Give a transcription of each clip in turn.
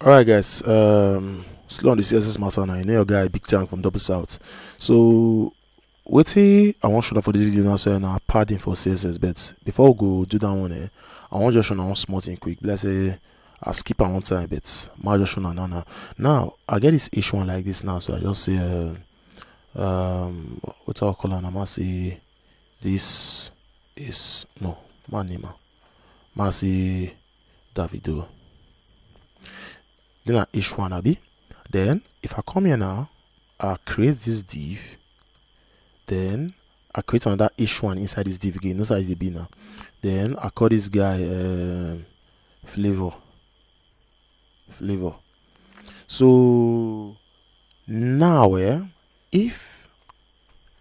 Alright guys, slow on the CSS matter now. You know your guy Big Tank from Double South. So what I want to show for this video now, so now padding for CSS, but before we go do that one, I want to just show one small thing quick. Let's say I skip on one time, but I just show now. Now I get this H1 like this now, so I just say what's our color? I must say this is no my name. Must say Davido. Then I H1 abi. Then if I come here now, I create this div. Then I create another H1 inside this div again. No size the B now. Then I call this guy flavor. So now if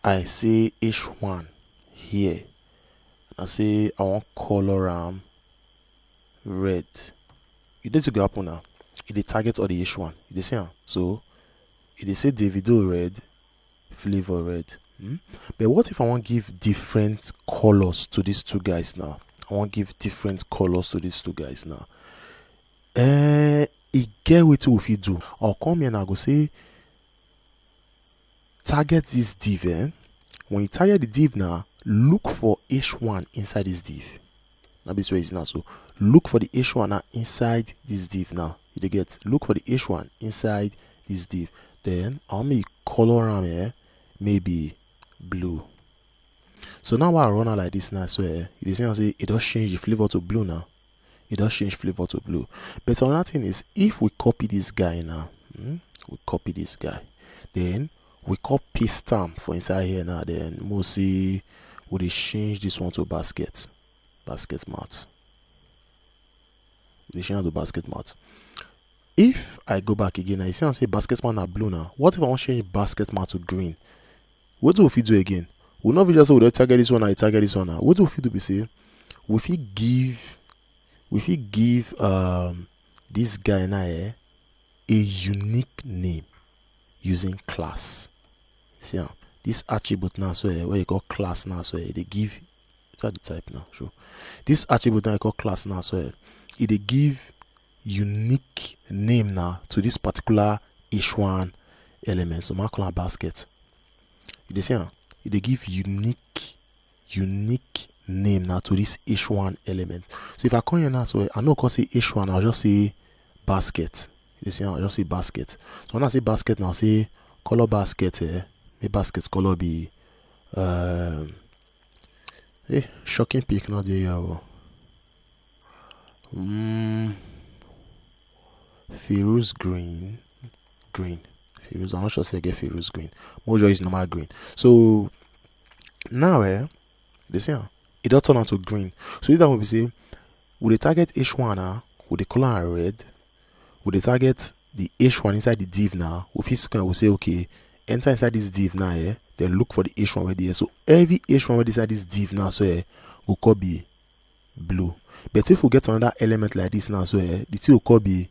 I say H1 here, I say I want color red, you need to go up now. It target all the H1. You see, so it say Davido red, flavor red. But what if I want to give different colors to these two guys now? I want to give different colors to these two guys now. It get what if you do. I'll come here and I go say target this div. When you target the div now, look for H1 inside this div. Now this way is now. So look for the H1 now inside this div now. You get look for the H1 inside this div. Then I'll make color around here, maybe blue. So now I run out like this now, so you see I say it does change the flavor to blue now. It does change flavor to blue. But another thing is if we copy this guy now, we copy this guy, then we copy paste stamp for inside here now, then we'll see would change this one to basket mat. We change to basket mat. If I go back again, I see and say basket mat are blue now. What if I want to change basket mat to green? What do we do again? We'll not just say we target this one, I target this one now. What do we do? We say if we give this guy now a unique name using class. See this attribute now, so where you call class now, so they give the type now. Sure. This attribute now I call class now, so it give unique name now to this particular H1 element. So mark on basket. You see, it give unique name now to this H1 element. So if I come here now, so I know cause say H1, I'll just say basket. You see, I'll just say basket. So when I say basket now, say color basket here. May basket color be shocking pick not there. Firuz green. Firuz, I'm not sure if I get Firuz green. Mojo is normal green. So now they say it does turn out to green. So that will be say would the target H1 with the color red, would the target the H1 inside the div now, with his will say okay, enter inside this div now, then look for the H1 right there. So every H1 right inside this div now, so will call be blue. But if we get another element like this now, so the two will call be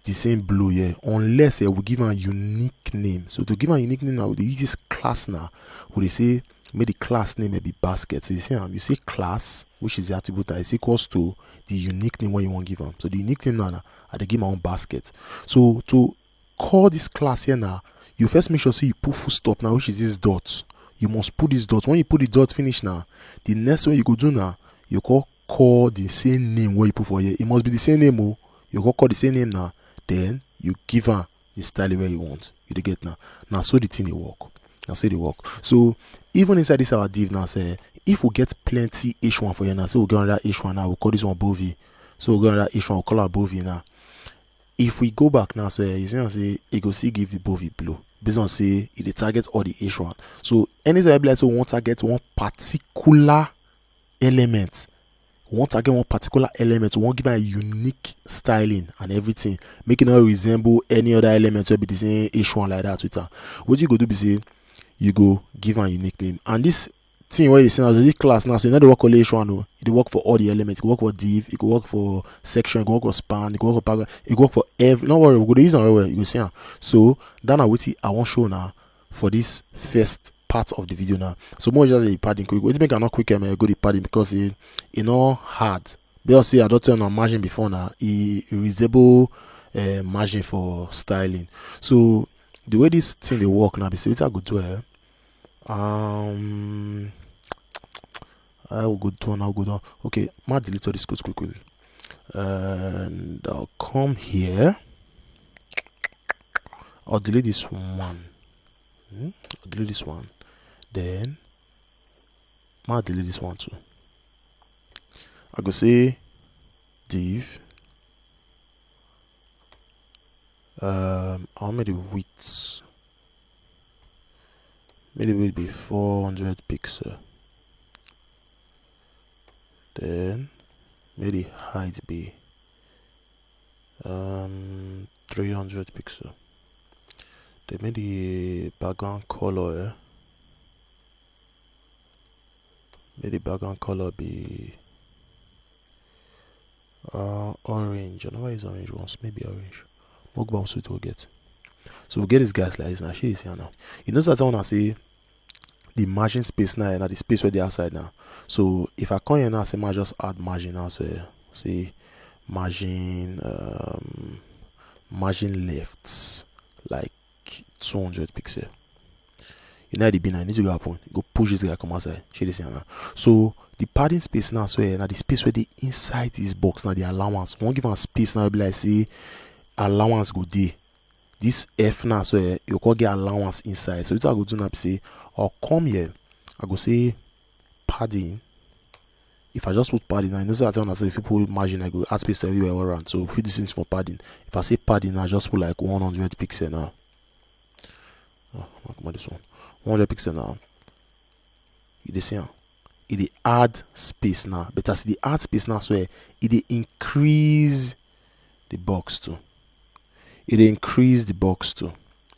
the same blue, unless we give a unique name. So to give a unique name now, we use this class now. Would they say make the class name be basket? So you say class, which is the attribute that is equals to the unique name what you want to give them. So the unique name now, I give my own basket. So to call this class here now, you first make sure so you put full stop now, which is this dot. You must put this dot. When you put the dot finish now, the next one you go do now, you call the same name what you put for here. It must be the same name. You call the same name now. Then you give her the style where you want. You get now. Now so the thing they work. So even inside this our div now, say if we get plenty H1 for you now, so we'll get another H1 now, we'll call this one Bovie. So we'll get another H1, we'll call our Bovie now. If we go back now, so you see and say it go see give the Bovie blue. Based on say it targets all the H1. So any like so we want to target one particular element. We want to target one particular element. We want to give it a unique styling and everything, making it resemble any other element will be the same H1 like that with her. What you go do be say you go give a unique name. And this thing where you see now this class now, so you know the work for H1, no, it work for all the elements. It can work for div, it can work for section, it can work for span, it can work for paragraph, it can work for every. No worry, we go to use it you go see. So that now what I want show now for this first part of the video now. So more just the padding quick. What make I not quick go the padding because it not hard. Because see I don't turn on margin before now. It resemble margin for styling. So the way this thing they work now, be say I go do it. I will go down. I'll go down. Okay, I'll delete all this code quickly, and I'll come here. I'll delete this one. I'll delete this one. Then I'll delete this one too. I go say div. I'll make the width. Maybe it will be 400 pixel. Then maybe height be 300 pixel. Then maybe background color. Maybe background color be orange. I know why is orange once. Maybe orange. What bounce it will get. So we'll get this guys like this now. She is here now. You know that I wanna say the margin space now and the space where they outside now. So if I come here now, say I just add margin now. So say margin margin left like 200 pixel. You know the bin, I need to go up on go push this guy come outside. She this here now. So the padding space now, so now the space where they inside this box now the allowance. Won't give them space now. Be like say allowance go there. This F now, so you can get allowance inside. So what I go do now, say I'll come here. I go say padding. If I just put padding, I know that I say if you put margin, I go add space to everywhere all around. So if you this is for padding, if I say padding, I just put like 100 pixel now. Oh, come on, this one 100 pixel now. You see, it add space now, but as the add space now, so it increase the box too. It increase the box too.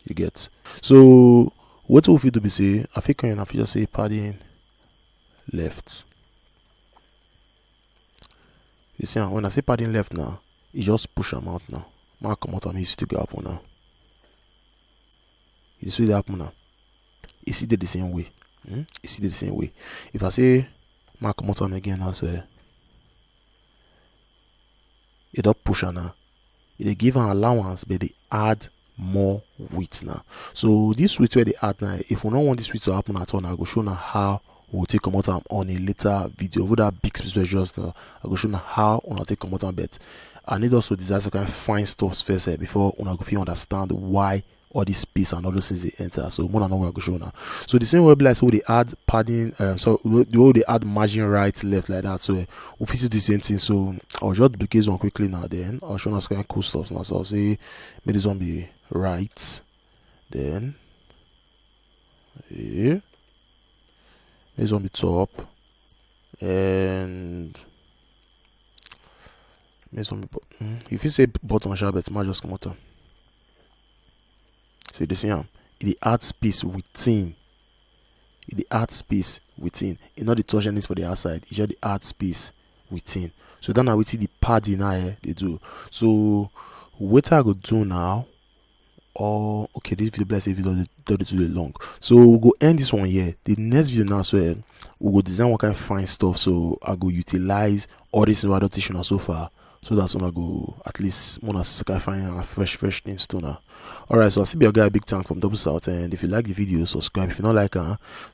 You get. So what will you do? Be say I think I just say padding left. You see, when I say padding left now, it just push them out now. Mark come out and easy to go up now. You see that happen now. It's either the same way. It's either the same way. If I say mark come out again, I say it don't push now. They give an allowance, but they add more width now. So this width where they add now, if we don't want this width to happen at all, I go show now how we'll take come out on a later video. Over that big space just now, I go show now how we'll take come out on, but I need also desire to kind of find stuff first before I go understand why all this space and all those things they enter. So more than know what I go show now. So the same way like so they add padding, so the way they add margin right, left like that. So we see the same thing. So I'll just duplicate one quickly now. Then I'll show us kind of cool stuff now. So I'll say make this one be right. Then here, this one be top, and this one be if you say bottom sharp, it might just come out. So you see it adds space within. It adds space within. It not the touch anything for the outside. It just the add space within. So then I will see the padding now they do. So what I go do now? Oh, okay, this video bless video is too long. So we'll go end this one here. The next video now, so we'll go design what kind of fine stuff. So I go utilize all this adaptation so far. So that's when I go at least more than find fresh things to now. Alright, so I'll see your guy Big Tank from Double South, and if you like the video, subscribe. If you don't like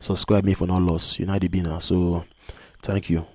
subscribe me for no loss. You know the winner. So thank you.